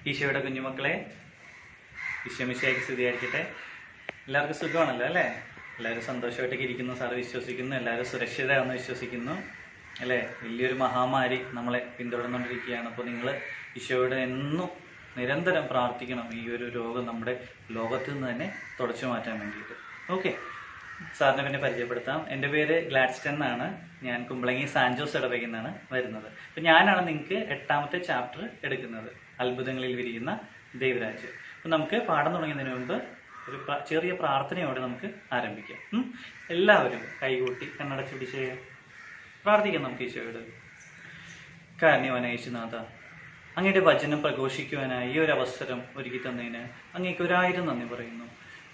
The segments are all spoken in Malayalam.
ഈശോയുടെ കുഞ്ഞുമക്കളെ, ഈശോമിശിഹായ്ക്ക് സ്തുതിയായിരിക്കട്ടെ. എല്ലാവർക്കും സുഖമാണല്ലോ അല്ലേ? എല്ലാവരും സന്തോഷമായിട്ടൊക്കെ ഇരിക്കുന്നു സാറ് വിശ്വസിക്കുന്നു. എല്ലാവരും സുരക്ഷിതരാണെന്ന് വിശ്വസിക്കുന്നു അല്ലേ? വലിയൊരു മഹാമാരി നമ്മളെ പിന്തുടർന്നുകൊണ്ടിരിക്കുകയാണ്. അപ്പോൾ നിങ്ങൾ ഈശോയോട് എന്നും നിരന്തരം പ്രാർത്ഥിക്കണം ഈ ഒരു രോഗം നമ്മുടെ ലോകത്തിൽ നിന്ന് തന്നെ തുടച്ചു മാറ്റാൻ വേണ്ടിയിട്ട്. ഓക്കെ, സാറിനെ പിന്നെ പരിചയപ്പെടുത്താം. എൻ്റെ പേര് ഗ്ലാഡ്സ്റ്റൺ എന്നാണ്. ഞാൻ കുമ്പളങ്ങി സാൻജോസ് ഇടവകയിൽ നിന്നാണ് വരുന്നത്. അപ്പം ഞാനാണ് നിങ്ങൾക്ക് 8ാമത്തെ ചാപ്റ്റർ എടുക്കുന്നത്, അത്ഭുതങ്ങളിൽ വിരിയുന്ന ദൈവരാജ്യം. അപ്പം നമുക്ക് പാഠം തുടങ്ങുന്നതിന് മുമ്പ് ഒരു ചെറിയ പ്രാർത്ഥനയോടെ നമുക്ക് ആരംഭിക്കാം. എല്ലാവരും കൈകൂട്ടി കണ്ണടച്ച് പിടിച്ച് പ്രാർത്ഥിക്കാം നമുക്ക് ഈശോയോട്. കാരുണ്യവാനായ യേശുനാഥ, അങ്ങയുടെ വചനം പ്രഘോഷിക്കുവാനായി ഈ ഒരു അവസരം ഒരുക്കി തന്നതിന് അങ്ങേക്ക് 1000 നന്ദി പറയുന്നു.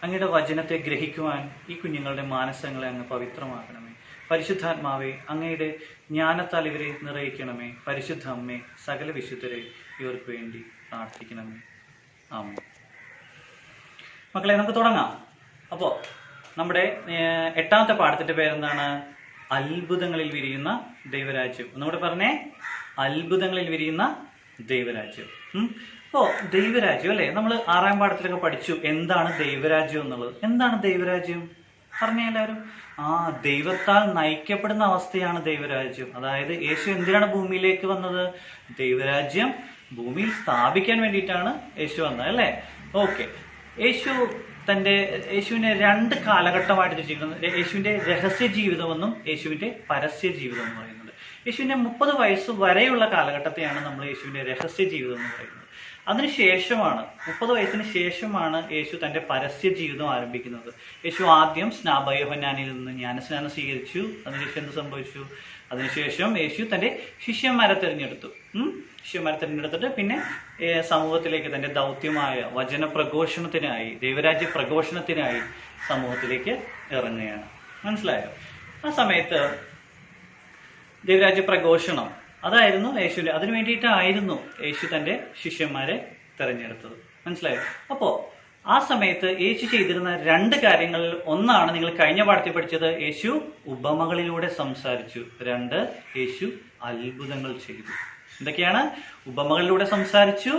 അങ്ങയുടെ വചനത്തെ ഗ്രഹിക്കുവാൻ ഈ കുഞ്ഞുങ്ങളുടെ മാനസങ്ങളെ അങ്ങ് പവിത്രമാക്കണമേ. പരിശുദ്ധാത്മാവെ, അങ്ങയുടെ ജ്ഞാനത്താൽ ഇവരെ നിറയിക്കണമേ. പരിശുദ്ധ അമ്മേ, സകല വിശുദ്ധരെ ഇവർക്ക് വേണ്ടി പ്രാർത്ഥിക്കണമേ. ആമേൻ. മക്കളെ, നമുക്ക് തുടങ്ങാം. അപ്പോൾ നമ്മുടെ 8ാമത്തെ പാഠത്തിന്റെ പേരെന്താണ്? അത്ഭുതങ്ങളിൽ വിരിയുന്ന ദൈവരാജ്യം. ഒന്നുകൂടെ പറഞ്ഞേ, അത്ഭുതങ്ങളിൽ വിരിയുന്ന ദൈവരാജ്യം. അപ്പോൾ ദൈവരാജ്യം അല്ലേ, നമ്മൾ 6ാം പാഠത്തിലൊക്കെ പഠിച്ചു എന്താണ് ദൈവരാജ്യം എന്നുള്ളത്. എന്താണ് ദൈവരാജ്യം പറഞ്ഞേ എല്ലാവരും? ദൈവത്താൽ നയിക്കപ്പെടുന്ന അവസ്ഥയാണ് ദൈവരാജ്യം. അതായത് യേശു എന്തിനാണ് ഭൂമിയിലേക്ക് വന്നത്? ദൈവരാജ്യം ഭൂമിയിൽ സ്ഥാപിക്കാൻ വേണ്ടിയിട്ടാണ് യേശു വന്നത് അല്ലേ? ഓക്കെ, യേശുവിനെ 2 കാലഘട്ടമായിട്ട് തിരിച്ചിരിക്കുന്നത്. യേശുവിന്റെ രഹസ്യ ജീവിതമെന്നും യേശുവിന്റെ പരസ്യ ജീവിതം എന്ന് പറയുന്നത്. യേശുവിന്റെ 30 വയസ്സ് വരെയുള്ള കാലഘട്ടത്തെയാണ് നമ്മൾ യേശുവിന്റെ രഹസ്യ ജീവിതം എന്ന് പറയുന്നത്. അതിനുശേഷമാണ് 30 വയസ്സിന് ശേഷമാണ് യേശു തന്റെ പരസ്യ ജീവിതം ആരംഭിക്കുന്നത്. യേശു ആദ്യം സ്നാപക യോഹന്നാനിൽ നിന്ന് ജ്ഞാനസ്നാനം സ്വീകരിച്ചു. അതിനുശേഷം എന്ത് സംഭവിച്ചു? അതിനുശേഷം യേശു തന്റെ ശിഷ്യന്മാരെ തിരഞ്ഞെടുത്തിട്ട് പിന്നെ സമൂഹത്തിലേക്ക് തന്റെ ദൗത്യമായ വചന പ്രഘോഷണത്തിനായി, ദൈവരാജ്യ പ്രഘോഷണത്തിനായി സമൂഹത്തിലേക്ക് ഇറങ്ങുകയാണ്. മനസ്സിലായോ? ആ സമയത്ത് ദൈവരാജ്യ പ്രഘോഷണം അതായിരുന്നു യേശുവിന്റെ, അതിനു വേണ്ടിയിട്ടായിരുന്നു യേശു തന്റെ ശിഷ്യന്മാരെ തെരഞ്ഞെടുത്തത്. മനസ്സിലായോ? അപ്പോ ആ സമയത്ത് യേശു ചെയ്തിരുന്ന 2 കാര്യങ്ങളിൽ ഒന്നാണ് നിങ്ങൾ കഴിഞ്ഞ പാഠത്തിൽ പഠിച്ചത്. യേശു ഉപമകളിലൂടെ സംസാരിച്ചു. 2, യേശു അത്ഭുതങ്ങൾ ചെയ്തു. എന്തൊക്കെയാണ്? ഉപമകളിലൂടെ സംസാരിച്ചു,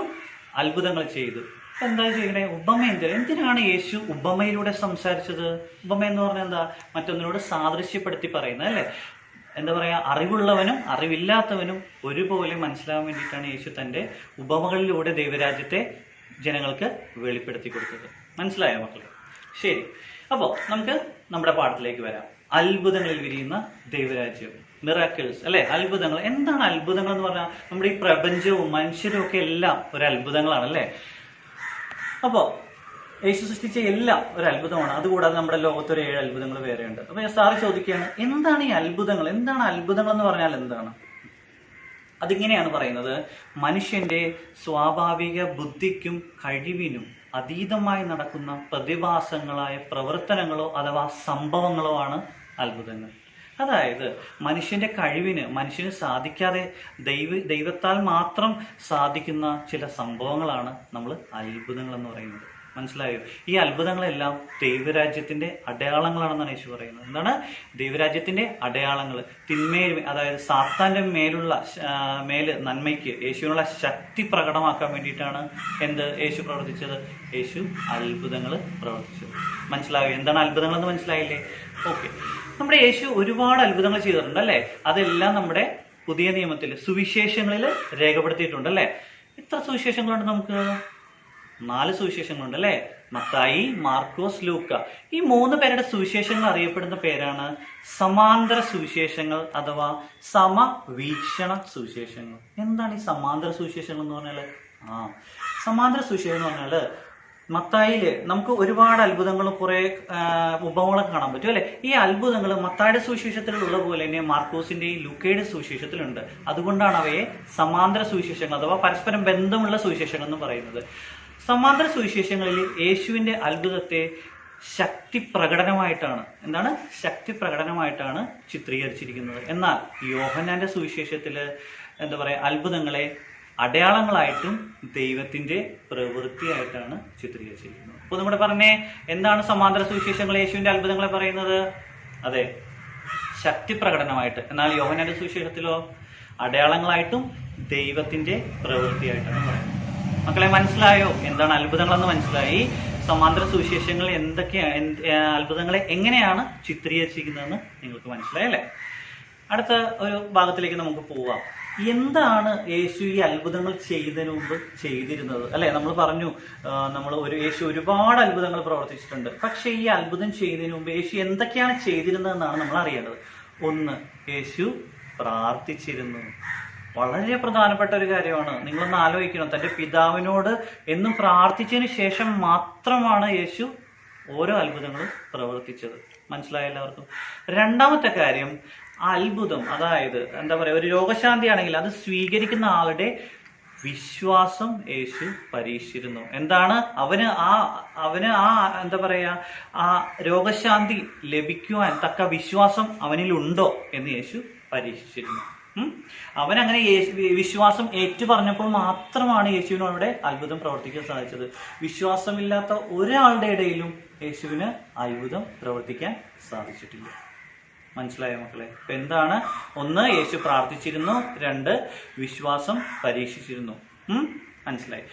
അത്ഭുതങ്ങൾ ചെയ്തു. എന്താ ചെയ്യണേ? ഉപമ എന്തിനാണ് യേശു ഉപമയിലൂടെ സംസാരിച്ചത്? ഉപമ എന്ന് പറഞ്ഞാൽ എന്താ? മറ്റൊന്നിനോട് സാദൃശ്യപ്പെടുത്തി പറയുന്നത് അല്ലേ? എന്താ പറയാ, അറിവുള്ളവനും അറിവില്ലാത്തവനും ഒരുപോലെ മനസ്സിലാവാൻ വേണ്ടിയിട്ടാണ് യേശു തന്റെ ഉപമകളിലൂടെ ദൈവരാജ്യത്തെ ജനങ്ങൾക്ക് വെളിപ്പെടുത്തി കൊടുത്തത്. മനസ്സിലായോ മക്കളെ? ശരി, അപ്പോൾ നമുക്ക് നമ്മുടെ പാഠത്തിലേക്ക് വരാം. അത്ഭുതങ്ങളിൽ വിരിയുന്ന ദൈവരാജ്യം, മിറാക്കിൾസ് അല്ലെ? അത്ഭുതങ്ങൾ. എന്താണ് അത്ഭുതങ്ങൾ എന്ന് പറഞ്ഞാൽ? നമ്മുടെ ഈ പ്രപഞ്ചവും മനുഷ്യരും ഒക്കെ എല്ലാം ഒരു അത്ഭുതങ്ങളാണ് അല്ലേ? അപ്പോൾ യേശു സൃഷ്ടിച്ച എല്ലാം ഒരു അത്ഭുതമാണ്. അതുകൂടാതെ നമ്മുടെ ലോകത്തൊരു 7 അത്ഭുതങ്ങൾ വേറെയുണ്ട്. അപ്പൊ ഞാൻ സാറ് ചോദിക്കുകയാണ്, എന്താണ് ഈ അത്ഭുതങ്ങൾ? എന്താണ് അത്ഭുതങ്ങൾ എന്ന് പറഞ്ഞാൽ എന്താണ്? അതിങ്ങനെയാണ് പറയുന്നത്: മനുഷ്യന്റെ സ്വാഭാവിക ബുദ്ധിക്കും കഴിവിനും അതീതമായി നടക്കുന്ന പ്രതിഭാസങ്ങളായ പ്രവർത്തനങ്ങളോ അഥവാ സംഭവങ്ങളോ ആണ് അത്ഭുതങ്ങൾ. അതായത് മനുഷ്യന്റെ കഴിവിന്, മനുഷ്യന് സാധിക്കാതെ ദൈവത്താൽ മാത്രം സാധിക്കുന്ന ചില സംഭവങ്ങളാണ് നമ്മൾ അത്ഭുതങ്ങൾ എന്ന് പറയുന്നത്. മനസ്സിലായോ? ഈ അത്ഭുതങ്ങളെല്ലാം ദൈവരാജ്യത്തിന്റെ അടയാളങ്ങളാണെന്നാണ് യേശു പറയുന്നത്. എന്താണ്? ദൈവരാജ്യത്തിന്റെ അടയാളങ്ങൾ. തിന്മയിൽ, അതായത് സാത്താന്റെ മേല് നന്മയ്ക്ക് യേശുവിനുള്ള ശക്തി പ്രകടമാക്കാൻ വേണ്ടിയിട്ടാണ് യേശു പ്രവർത്തിച്ചത്? യേശു അത്ഭുതങ്ങൾ പ്രവർത്തിച്ചത്. മനസ്സിലായോ? എന്താണ് അത്ഭുതങ്ങൾ എന്ന് മനസ്സിലായില്ലേ? ഓക്കെ, നമ്മുടെ യേശു ഒരുപാട് അത്ഭുതങ്ങൾ ചെയ്തിട്ടുണ്ട് അല്ലേ? അതെല്ലാം നമ്മുടെ പുതിയ നിയമത്തിൽ സുവിശേഷങ്ങളിൽ രേഖപ്പെടുത്തിയിട്ടുണ്ട് അല്ലേ? എത്ര സുവിശേഷങ്ങളുണ്ട് നമുക്ക്? 4 സുവിശേഷങ്ങളുണ്ട് അല്ലേ? മത്തായി, മാർക്കോസ്, ലൂക്ക. ഈ 3 പേരുടെ സുവിശേഷങ്ങൾ അറിയപ്പെടുന്ന പേരാണ് സമാന്തര സുവിശേഷങ്ങൾ അഥവാ സമവീക്ഷണ സുവിശേഷങ്ങൾ. എന്താണ് ഈ സമാന്തര സുവിശേഷങ്ങൾ എന്ന് പറഞ്ഞാല്? സമാന്തര സുവിശേഷം എന്ന് പറഞ്ഞാല് മത്തായില് നമുക്ക് ഒരുപാട് അത്ഭുതങ്ങളും കുറെ ഉപമകളൊക്കെ കാണാൻ പറ്റും അല്ലെ? ഈ അത്ഭുതങ്ങൾ മത്തായിയുടെ സുവിശേഷത്തിലുള്ള പോലെ തന്നെ മാർക്കോസിന്റെയും ലൂക്കയുടെ സുവിശേഷത്തിലുണ്ട്. അതുകൊണ്ടാണ് അവയെ സമാന്തര സുവിശേഷങ്ങൾ അഥവാ പരസ്പരം ബന്ധമുള്ള സുവിശേഷങ്ങൾ എന്ന് പറയുന്നത്. സമാന്തര സുവിശേഷങ്ങളിൽ യേശുവിന്റെ അത്ഭുതത്തെ ശക്തി പ്രകടനമായിട്ടാണ് ചിത്രീകരിച്ചിരിക്കുന്നത്. എന്നാൽ യോഹന്നാന്റെ സുവിശേഷത്തില് എന്താ പറയാ, അത്ഭുതങ്ങളെ അടയാളങ്ങളായിട്ടും ദൈവത്തിന്റെ പ്രവൃത്തിയായിട്ടാണ് ചിത്രീകരിച്ചിരിക്കുന്നത്. അപ്പൊ നമ്മുടെ പറഞ്ഞേ, എന്താണ് സമാന്തര സുവിശേഷങ്ങൾ യേശുവിന്റെ അത്ഭുതങ്ങളെ പറയുന്നത്? അതെ, ശക്തി പ്രകടനമായിട്ട്. എന്നാൽ യോഹന്നാന്റെ സുവിശേഷത്തിലോ അടയാളങ്ങളായിട്ടും ദൈവത്തിന്റെ പ്രവൃത്തിയായിട്ടാണ് പറയുന്നത്. മക്കളെ മനസ്സിലായോ എന്താണ് അത്ഭുതങ്ങളെന്ന് മനസ്സിലായി? സമാന്തര സുവിശേഷങ്ങൾ അത്ഭുതങ്ങളെ എങ്ങനെയാണ് ചിത്രീകരിച്ചിരിക്കുന്നതെന്ന് നിങ്ങൾക്ക് മനസ്സിലായി അല്ലേ? അടുത്ത ഒരു ഭാഗത്തിലേക്ക് നമുക്ക് പോവാം. എന്താണ് യേശു ഈ അത്ഭുതങ്ങൾ ചെയ്യുന്നതിന് മുമ്പ് ചെയ്തിരുന്നത് അല്ലെ? നമ്മൾ പറഞ്ഞു യേശു ഒരുപാട് അത്ഭുതങ്ങൾ പ്രവർത്തിച്ചിട്ടുണ്ട്. പക്ഷെ ഈ അത്ഭുതം ചെയ്യുന്നതിന് മുമ്പ് യേശു എന്തൊക്കെയാണ് ചെയ്തിരുന്നതെന്നാണ് നമ്മൾ അറിയേണ്ടത്. ഒന്ന്, യേശു പ്രാർത്ഥിച്ചിരുന്നു. വളരെ പ്രധാനപ്പെട്ട ഒരു കാര്യമാണ്. നിങ്ങളൊന്ന് ആലോചിക്കണം, തന്റെ പിതാവിനോട് എന്നും പ്രാർത്ഥിച്ചതിന് ശേഷം മാത്രമാണ് യേശു ഓരോ അത്ഭുതങ്ങളും പ്രവർത്തിച്ചത്. മനസ്സിലായ എല്ലാവർക്കും? രണ്ടാമത്തെ കാര്യം, അത്ഭുതം, അതായത് എന്താ പറയാ, ഒരു രോഗശാന്തി ആണെങ്കിൽ അത് സ്വീകരിക്കുന്ന ആളുടെ വിശ്വാസം യേശു പരീക്ഷിച്ചിരുന്നു. എന്താണ്? അവന് എന്താ പറയാ, ആ രോഗശാന്തി ലഭിക്കുവാൻ തക്ക വിശ്വാസം അവനിലുണ്ടോ എന്ന് യേശു പരീക്ഷിച്ചിരുന്നു. അവൻ അങ്ങനെ വിശ്വാസം ഏറ്റു പറഞ്ഞപ്പോൾ മാത്രമാണ് യേശുവിന് അവിടെ അത്ഭുതം പ്രവർത്തിക്കാൻ സാധിച്ചത്. വിശ്വാസമില്ലാത്ത ഒരാളുടെ ഇടയിലും യേശുവിന് അത്ഭുതം പ്രവർത്തിക്കാൻ സാധിച്ചിട്ടില്ല. മനസ്സിലായോ മക്കളെ? അപ്പൊ എന്താണ്? ഒന്ന്, യേശു പ്രാർത്ഥിച്ചിരുന്നു. രണ്ട്, വിശ്വാസം പരീക്ഷിച്ചിരുന്നു. മനസ്സിലായി?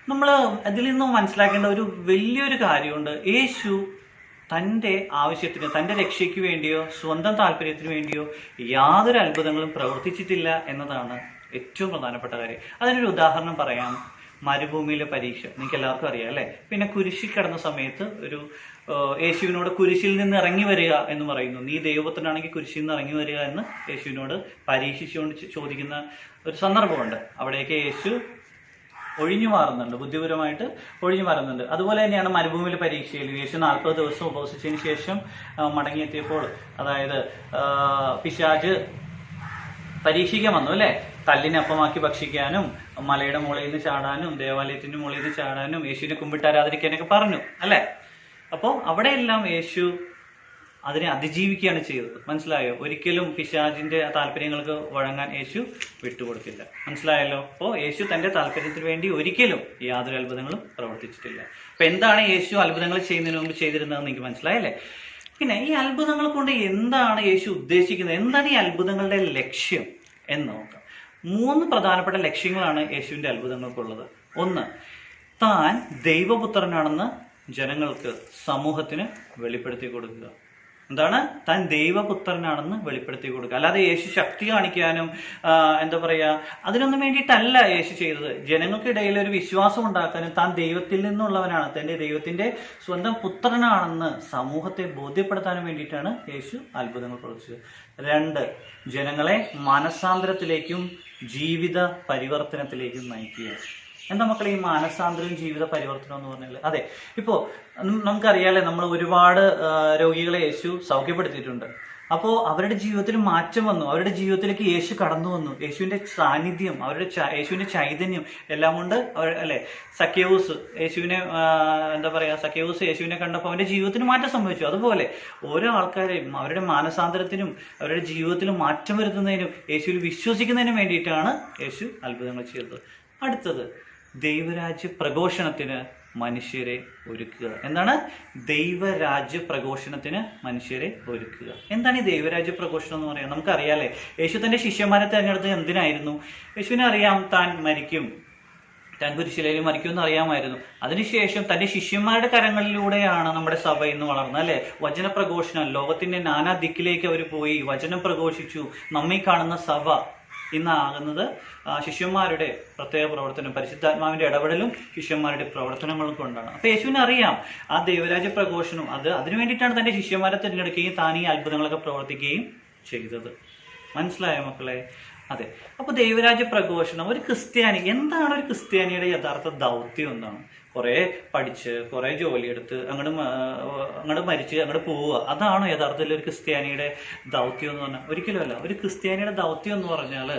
നമ്മൾ അതിൽ നിന്നും മനസ്സിലാക്കേണ്ട ഒരു വലിയൊരു കാര്യമുണ്ട്. യേശു തൻ്റെ ആവശ്യത്തിന്, തൻ്റെ രക്ഷയ്ക്ക് വേണ്ടിയോ സ്വന്തം താല്പര്യത്തിന് വേണ്ടിയോ യാതൊരു അത്ഭുതങ്ങളും പ്രവർത്തിച്ചിട്ടില്ല എന്നതാണ് ഏറ്റവും പ്രധാനപ്പെട്ട കാര്യം. അതിനൊരു ഉദാഹരണം പറയാം. മരുഭൂമിയിലെ പരീക്ഷ നിങ്ങൾക്ക് എല്ലാവർക്കും അറിയാം അല്ലെ? പിന്നെ കുരിശിൽ കിടന്ന സമയത്ത് യേശുവിനോട് കുരിശിൽ നിന്ന് ഇറങ്ങി വരിക എന്ന് പറയുന്നു. നീ ദൈവപുത്രനാണെങ്കിൽ കുരിശിൽ നിന്ന് ഇറങ്ങി വരിക എന്ന് യേശുവിനോട് പരീക്ഷിച്ചുകൊണ്ട് ചോദിക്കുന്ന ഒരു സന്ദർഭമുണ്ട്. അവിടേക്ക് യേശു ഒഴിഞ്ഞു മാറുന്നുണ്ട്, ബുദ്ധിപരമായിട്ട് ഒഴിഞ്ഞു മാറുന്നുണ്ട്. അതുപോലെ തന്നെയാണ് മരുഭൂമിയിലെ പരീക്ഷയിൽ യേശു 40 ദിവസം ഉപവസിച്ചതിന് ശേഷം മടങ്ങിയെത്തിയപ്പോൾ, അതായത് പിശാച് പരീക്ഷിക്കാൻ വന്നു അല്ലെ? കല്ലിനെ അപ്പമാക്കി ഭക്ഷിക്കാനും മലയുടെ മുകളിൽ നിന്ന് ചാടാനും ദേവാലയത്തിന്റെ മുകളിൽ നിന്ന് ചാടാനും യേശുവിനെ കുമ്പിട്ട് ആരാധിക്കാനൊക്കെ പറഞ്ഞു അല്ലെ? അപ്പോൾ അവിടെയെല്ലാം യേശു അതിനെ അതിജീവിക്കുകയാണ് ചെയ്തത്. മനസ്സിലായോ? ഒരിക്കലും പിശാചിന്റെ താല്പര്യങ്ങൾക്ക് വഴങ്ങാൻ യേശു വിട്ടുകൊടുത്തില്ല. മനസ്സിലായല്ലോ? അപ്പോൾ യേശു തന്റെ താല്പര്യത്തിന് വേണ്ടി ഒരിക്കലും യാതൊരു അത്ഭുതങ്ങളും പ്രവർത്തിച്ചിട്ടില്ല. അപ്പൊ എന്താണ് യേശു അത്ഭുതങ്ങൾ ചെയ്യുന്നതിന് മുമ്പ് ചെയ്തിരുന്നതെന്ന് നിങ്ങൾക്ക് മനസ്സിലായല്ലേ? പിന്നെ ഈ അത്ഭുതങ്ങൾ കൊണ്ട് എന്താണ് യേശു ഉദ്ദേശിക്കുന്നത്? എന്താണ് ഈ അത്ഭുതങ്ങളുടെ ലക്ഷ്യം എന്ന് നോക്കാം. 3 പ്രധാനപ്പെട്ട ലക്ഷ്യങ്ങളാണ് യേശുവിന്റെ അത്ഭുതങ്ങൾക്കുള്ളത്. ഒന്ന്, താൻ ദൈവപുത്രനാണെന്ന് ജനങ്ങൾക്ക്, സമൂഹത്തിന് വെളിപ്പെടുത്തി കൊടുക്കുക. എന്താണ്? താൻ ദൈവപുത്രനാണെന്ന് വെളിപ്പെടുത്തി കൊടുക്കുക. അല്ലാതെ യേശു ശക്തി കാണിക്കാനും എന്താ പറയാ, അതിനൊന്നും വേണ്ടിയിട്ടല്ല യേശു ചെയ്തത്. ജനങ്ങൾക്കിടയിൽ ഒരു വിശ്വാസം ഉണ്ടാക്കാനും താൻ ദൈവത്തിൽ നിന്നുള്ളവനാണ്, തന്റെ ദൈവത്തിന്റെ സ്വന്തം പുത്രനാണെന്ന് സമൂഹത്തെ ബോധ്യപ്പെടുത്താനും വേണ്ടിയിട്ടാണ് യേശു അത്ഭുതങ്ങൾ പ്രവർത്തിച്ചത്. 2, ജനങ്ങളെ മനസാന്തരത്തിലേക്കും ജീവിത പരിവർത്തനത്തിലേക്കും നയിക്കുക. എന്താ മക്കളെ ഈ മാനസാന്തരവും ജീവിത പരിവർത്തനം എന്ന് പറഞ്ഞാൽ? അതെ, ഇപ്പോ നമുക്കറിയാലേ, നമ്മൾ ഒരുപാട് രോഗികളെ യേശു സൗഖ്യപ്പെടുത്തിയിട്ടുണ്ട്. അപ്പോൾ അവരുടെ ജീവിതത്തിൽ മാറ്റം വന്നു, അവരുടെ ജീവിതത്തിലേക്ക് യേശു കടന്നു വന്നു. യേശുവിന്റെ സാന്നിധ്യം, യേശുവിന്റെ ചൈതന്യം എല്ലാം കൊണ്ട് അല്ലെ, സക്കേവൂസ് യേശുവിനെ കണ്ടപ്പോൾ അവന്റെ ജീവിതത്തിന് മാറ്റം സംഭവിച്ചു. അതുപോലെ ഓരോ ആൾക്കാരെയും അവരുടെ മാനസാന്തരത്തിനും അവരുടെ ജീവിതത്തിലും മാറ്റം വരുത്തുന്നതിനും യേശുവിൽ വിശ്വസിക്കുന്നതിനും വേണ്ടിയിട്ടാണ് യേശു അത്ഭുതങ്ങൾ ചെയ്തത്. അടുത്തത്, ദൈവരാജ്യ പ്രഘോഷണത്തിന് മനുഷ്യരെ ഒരുക്കുക. എന്താണ്? ദൈവരാജ്യ പ്രഘോഷണത്തിന് മനുഷ്യരെ ഒരുക്കുക. എന്താണ് ഈ ദൈവരാജ്യ പ്രഘോഷണം എന്ന് പറയാം? നമുക്കറിയാലേ, യേശു തന്റെ ശിഷ്യന്മാരെ തെരഞ്ഞെടുത്തത് എന്തിനായിരുന്നു? യേശുവിനെ അറിയാം താൻ മരിക്കും, താൻ കുരിശിലയിൽ മരിക്കുമെന്ന് അറിയാമായിരുന്നു. അതിനുശേഷം തന്റെ ശിഷ്യന്മാരുടെ കരങ്ങളിലൂടെയാണ് നമ്മുടെ സഭ ഇന്ന് വളർന്നത് അല്ലെ? വചന പ്രഘോഷണം, ലോകത്തിന്റെ നാനാ ദിക്കിലേക്ക് അവർ പോയി വചനം പ്രഘോഷിച്ചു. നമ്മെ കാണുന്ന സഭ ഇന്നാകുന്നത് ശിഷ്യന്മാരുടെ പ്രത്യേക പ്രവർത്തനം, പരിശുദ്ധാത്മാവിന്റെ ഇടപെടലും ശിഷ്യന്മാരുടെ പ്രവർത്തനങ്ങളും കൊണ്ടാണ്. അപ്പൊ യേശുവിനെ അറിയാം ആ ദൈവരാജ്യ പ്രഘോഷണം അതിനു വേണ്ടിയിട്ടാണ് തന്റെ ശിഷ്യന്മാരെ തിരഞ്ഞെടുക്കുകയും താൻ ഈ അത്ഭുതങ്ങളൊക്കെ പ്രവർത്തിക്കുകയും ചെയ്തത്. മനസ്സിലായോ മക്കളെ? അതെ. അപ്പൊ ദൈവരാജ്യ പ്രഘോഷണം, ഒരു ക്രിസ്ത്യാനി, എന്താണ് ഒരു ക്രിസ്ത്യാനിയുടെ യഥാർത്ഥ ദൗത്യം? എന്താണ്? കുറെ പഠിച്ച് കുറെ ജോലിയെടുത്ത് അങ്ങോട്ട് മരിച്ച് അങ്ങോട്ട് പോവുക, അതാണോ യഥാർത്ഥത്തിൽ ഒരു ക്രിസ്ത്യാനിയുടെ ദൗത്യം എന്ന് പറഞ്ഞാൽ? ഒരിക്കലും അല്ല. ഒരു ക്രിസ്ത്യാനിയുടെ ദൗത്യം എന്ന് പറഞ്ഞാൽ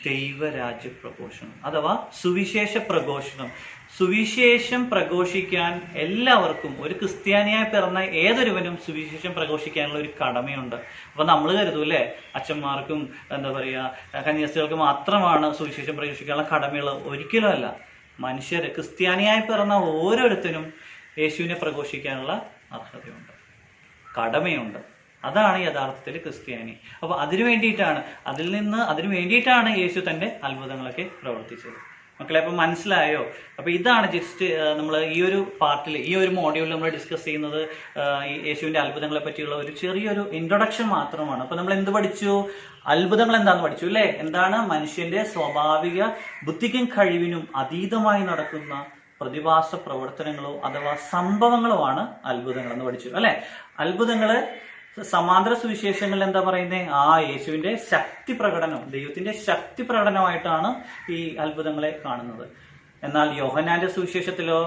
ദൈവരാജ്യ പ്രഘോഷണം അഥവാ സുവിശേഷ പ്രഘോഷണം. സുവിശേഷം പ്രഘോഷിക്കാൻ എല്ലാവർക്കും, ഒരു ക്രിസ്ത്യാനിയായി പിറന്ന ഏതൊരുവനും സുവിശേഷം പ്രഘോഷിക്കാനുള്ള ഒരു കടമയുണ്ട്. അപ്പൊ നമ്മൾ കരുതും അല്ലേ, അച്ഛന്മാർക്കും എന്താ പറയാ കന്യാസ്ത്രീകൾക്ക് മാത്രമാണ് സുവിശേഷം പ്രഘോഷിക്കാനുള്ള കടമയുള്ളത്. ഒരിക്കലും അല്ല. മനുഷ്യര്, ക്രിസ്ത്യാനിയായി പിറന്ന ഓരോരുത്തരും യേശുവിനെ പ്രഘോഷിക്കാനുള്ള അർഹതയുണ്ട്, കടമയുണ്ട്. അതാണ് യഥാർത്ഥത്തിൽ ക്രിസ്ത്യാനി. അപ്പൊ അതിനു വേണ്ടിയിട്ടാണ് യേശു തന്റെ അത്ഭുതങ്ങളൊക്കെ പ്രവർത്തിച്ചത്. മക്കളെ അപ്പൊ മനസ്സിലായോ? അപ്പൊ ഇതാണ് ജസ്റ്റ് നമ്മൾ ഈ ഒരു പാർട്ടിൽ, ഈ ഒരു മോഡ്യൂളിൽ നമ്മൾ ഡിസ്കസ് ചെയ്യുന്നത് ഈ യേശുവിന്റെ അത്ഭുതങ്ങളെ പറ്റിയുള്ള ഒരു ചെറിയൊരു ഇൻട്രൊഡക്ഷൻ മാത്രമാണ്. അപ്പൊ നമ്മൾ എന്ത് പഠിച്ചു? അത്ഭുതങ്ങൾ എന്താന്ന് പഠിച്ചു അല്ലെ? എന്താണ്? മനുഷ്യന്റെ സ്വാഭാവിക ബുദ്ധിക്കും കഴിവിനും അതീതമായി നടക്കുന്ന പ്രതിഭാസ പ്രവർത്തനങ്ങളോ അഥവാ സംഭവങ്ങളോ ആണ് അത്ഭുതങ്ങൾ എന്ന് പഠിച്ചു അല്ലെ? അത്ഭുതങ്ങള് സമാന്തര സുവിശേഷങ്ങളിൽ എന്താ പറയുന്നത്? യേശുവിന്റെ ശക്തി പ്രകടനം, ദൈവത്തിന്റെ ശക്തി പ്രകടനമായിട്ടാണ് ഈ അത്ഭുതങ്ങളെ കാണുന്നത്. എന്നാൽ യോഹന്നാന്റെ സുവിശേഷത്തിലോ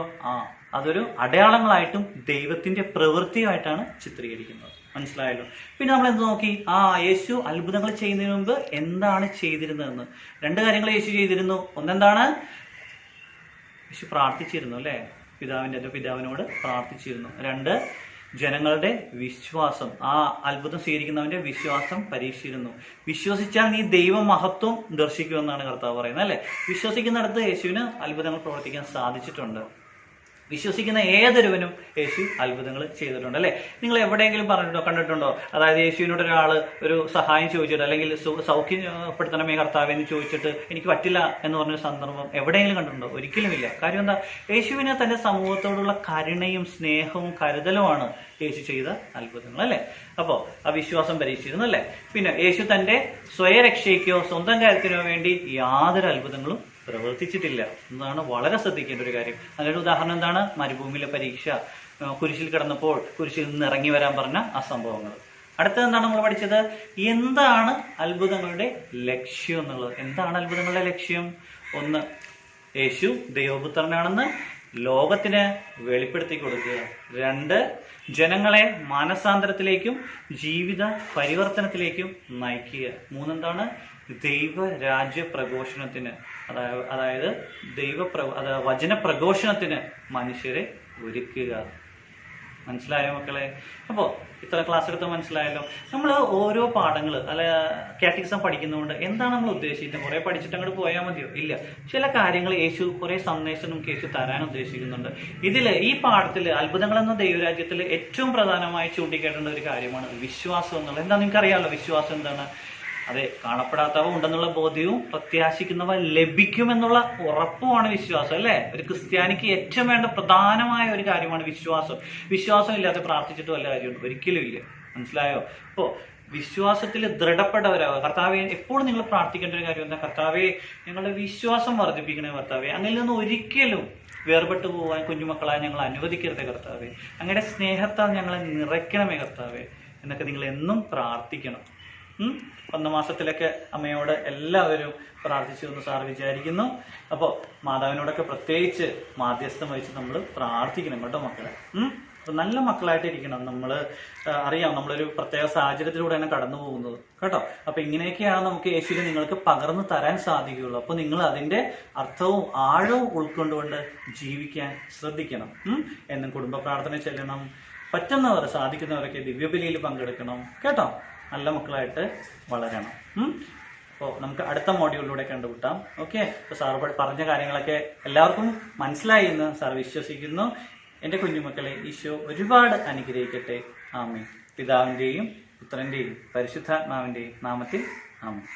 അതൊരു അടയാളങ്ങളായിട്ടും ദൈവത്തിന്റെ പ്രവൃത്തിയായിട്ടാണ് ചിത്രീകരിക്കുന്നത്. മനസ്സിലായല്ലോ? പിന്നെ നമ്മൾ എന്ത് നോക്കി? യേശു അത്ഭുതങ്ങൾ ചെയ്യുന്നതിന് മുമ്പ് എന്താണ് ചെയ്തിരുന്നതെന്ന്. 2 കാര്യങ്ങൾ യേശു ചെയ്തിരുന്നു. ഒന്നെന്താണ്? യേശു പ്രാർത്ഥിച്ചിരുന്നു അല്ലെ? പിതാവിനോട് പ്രാർത്ഥിച്ചിരുന്നു. 2, ജനങ്ങളുടെ വിശ്വാസം, അത്ഭുതം സ്വീകരിക്കുന്നവന്റെ വിശ്വാസം പരീക്ഷിച്ചിരുന്നു. വിശ്വസിച്ചാൽ നീ ദൈവമഹത്വം ദർശിക്കുമെന്നാണ് കർത്താവ് പറയുന്നത് അല്ലെ? വിശ്വസിക്കുന്നിടത്ത് യേശുവിന് അത്ഭുതങ്ങൾ പ്രവർത്തിക്കാൻ സാധിച്ചിട്ടുണ്ട്. വിശ്വസിക്കുന്ന ഏതൊരുവനും യേശു അത്ഭുതങ്ങൾ ചെയ്തിട്ടുണ്ട് അല്ലെ? നിങ്ങൾ എവിടെയെങ്കിലും കണ്ടിട്ടുണ്ടോ? അതായത് യേശുവിനോട് ഒരാൾ ഒരു സഹായം ചോദിച്ചിട്ട്, അല്ലെങ്കിൽ സൗഖ്യപ്പെടുത്തണമേ കർത്താവേ എന്ന് ചോദിച്ചിട്ട് എനിക്ക് പറ്റില്ല എന്ന് പറഞ്ഞൊരു സന്ദർഭം എവിടെയെങ്കിലും കണ്ടിട്ടുണ്ടോ? ഒരിക്കലുമില്ല. കാര്യം എന്താ? യേശുവിന് തന്റെ സമൂഹത്തോടുള്ള കരുണയും സ്നേഹവും കരുതലുമാണ് യേശു ചെയ്ത അത്ഭുതങ്ങൾ അല്ലെ? അപ്പോ ആ വിശ്വാസം പരീക്ഷിച്ചിരുന്നു അല്ലെ? പിന്നെ യേശു തന്റെ സ്വയരക്ഷയ്ക്കോ സ്വന്തം കാര്യത്തിനോ വേണ്ടി യാതൊരു അത്ഭുതങ്ങളും പ്രവർത്തിച്ചിട്ടില്ല എന്നതാണ് വളരെ ശ്രദ്ധിക്കേണ്ട ഒരു കാര്യം. അതിനൊരു ഉദാഹരണം എന്താണ്? മരുഭൂമിയിലെ പരീക്ഷ, കുരിശിൽ കിടന്നപ്പോൾ കുരിശിൽ നിന്ന് ഇറങ്ങി വരാൻ പറഞ്ഞ ആ സംഭവങ്ങൾ. അടുത്തത് എന്താണ് നമ്മൾ പഠിച്ചത്? എന്താണ് അത്ഭുതങ്ങളുടെ ലക്ഷ്യം എന്നുള്ളത്. എന്താണ് അത്ഭുതങ്ങളുടെ ലക്ഷ്യം? 1, യേശു ദൈവപുത്രനാണെന്ന് ലോകത്തിന് വെളിപ്പെടുത്തി കൊടുക്കുക. 2, ജനങ്ങളെ മാനസാന്തരത്തിലേക്കും ജീവിത പരിവർത്തനത്തിലേക്കും നയിക്കുക. 3, എന്താണ്? ദൈവരാജ്യ പ്രഘോഷണത്തിന്, അതായത് വചന പ്രഘോഷണത്തിന് മനുഷ്യരെ ഒരുക്കുക. മനസ്സിലായോ മക്കളെ? അപ്പോൾ ഇത്ര ക്ലാസ് എടുത്ത് മനസ്സിലായല്ലോ. നമ്മൾ ഓരോ പാഠങ്ങൾ കാറ്റഗിസം പഠിക്കുന്നതുകൊണ്ട് എന്താണ് നമ്മൾ ഉദ്ദേശിക്കുന്നത്? കുറെ പഠിച്ചിട്ട് അങ്ങോട്ട് പോയാൽ മതിയോ? ഇല്ല. ചില കാര്യങ്ങൾ യേശു കുറെ സന്ദേശം നമുക്ക് യേശു തരാൻ ഉദ്ദേശിക്കുന്നുണ്ട്. ഈ പാഠത്തിൽ അത്ഭുതങ്ങൾ എന്ന ദൈവരാജ്യത്തിൽ ഏറ്റവും പ്രധാനമായി ചൂണ്ടിക്കാട്ടേണ്ട ഒരു കാര്യമാണ് വിശ്വാസം എന്നുള്ളത്. എന്താ നിങ്ങൾക്ക് അറിയാമല്ലോ വിശ്വാസം എന്താണ്? അതെ, കാണപ്പെടാത്തവ ഉണ്ടെന്നുള്ള ബോധ്യവും പ്രത്യാശിക്കുന്നവ ലഭിക്കുമെന്നുള്ള ഉറപ്പുമാണ് വിശ്വാസം അല്ലെ? ഒരു ക്രിസ്ത്യാനിക്ക് ഏറ്റവും വേണ്ട പ്രധാനമായ ഒരു കാര്യമാണ് വിശ്വാസം. വിശ്വാസം ഇല്ലാതെ പ്രാർത്ഥിച്ചിട്ട് വല്ല കാര്യമുണ്ട്? ഒരിക്കലും ഇല്ല. മനസ്സിലായോ? അപ്പോ വിശ്വാസത്തിൽ ദൃഢപ്പെട്ടവരാവുക. കർത്താവെ, എപ്പോഴും നിങ്ങൾ പ്രാർത്ഥിക്കേണ്ട ഒരു കാര്യം എന്താ? കർത്താവെ, ഞങ്ങളുടെ വിശ്വാസം വർദ്ധിപ്പിക്കണേ കർത്താവെ. അങ്ങനെ നിന്ന് ഒരിക്കലും വേർപെട്ടു പോകാൻ കുഞ്ഞുമക്കളായി ഞങ്ങൾ അനുവദിക്കരുതേ കർത്താവെ. അങ്ങയുടെ സ്നേഹത്താൽ ഞങ്ങളെ നിറയ്ക്കണമേ കർത്താവെ എന്നൊക്കെ നിങ്ങൾ എന്നും പ്രാർത്ഥിക്കണം. 1 മാസത്തിലൊക്കെ അമ്മയോട് എല്ലാവരും പ്രാർത്ഥിച്ചു എന്ന് സാർ വിചാരിക്കുന്നു. അപ്പോൾ മാതാവിനോടൊക്കെ പ്രത്യേകിച്ച് മാധ്യസ്ഥം വഹിച്ച് നമ്മൾ പ്രാർത്ഥിക്കണം കേട്ടോ മക്കളെ. അപ്പൊ നല്ല മക്കളായിട്ട് ഇരിക്കണം. നമ്മൾ അറിയാം, നമ്മളൊരു പ്രത്യേക സാഹചര്യത്തിലൂടെയാണ് കടന്നു പോകുന്നത് കേട്ടോ. അപ്പൊ ഇങ്ങനെയൊക്കെയാണ് നമുക്ക് യേശുവിനെ നിങ്ങൾക്ക് പകർന്നു തരാൻ സാധിക്കുകയുള്ളൂ. അപ്പൊ നിങ്ങൾ അതിന്റെ അർത്ഥവും ആഴവും ഉൾക്കൊണ്ടുകൊണ്ട് ജീവിക്കാൻ ശ്രദ്ധിക്കണം. എന്നും കുടുംബ പ്രാർത്ഥന ചെല്ലണം. പറ്റുന്നവർ, സാധിക്കുന്നവരൊക്കെ ദിവ്യബലിയിൽ പങ്കെടുക്കണം കേട്ടോ. നല്ല മക്കളായിട്ട് വളരണം. അപ്പോൾ നമുക്ക് അടുത്ത മോഡ്യൂളിലൂടെ കണ്ടുമുട്ടാം. ഓക്കെ. അപ്പോൾ സാർ പറഞ്ഞ കാര്യങ്ങളൊക്കെ എല്ലാവർക്കും മനസ്സിലായി എന്ന് സാർ വിശ്വസിക്കുന്നു. എൻ്റെ കുഞ്ഞുമക്കളെ ഈശോ ഒരുപാട് അനുഗ്രഹിക്കട്ടെ. ആമേൻ. പിതാവിൻ്റെയും പുത്രൻ്റെയും പരിശുദ്ധാത്മാവിൻ്റെയും നാമത്തിൽ ആമേൻ.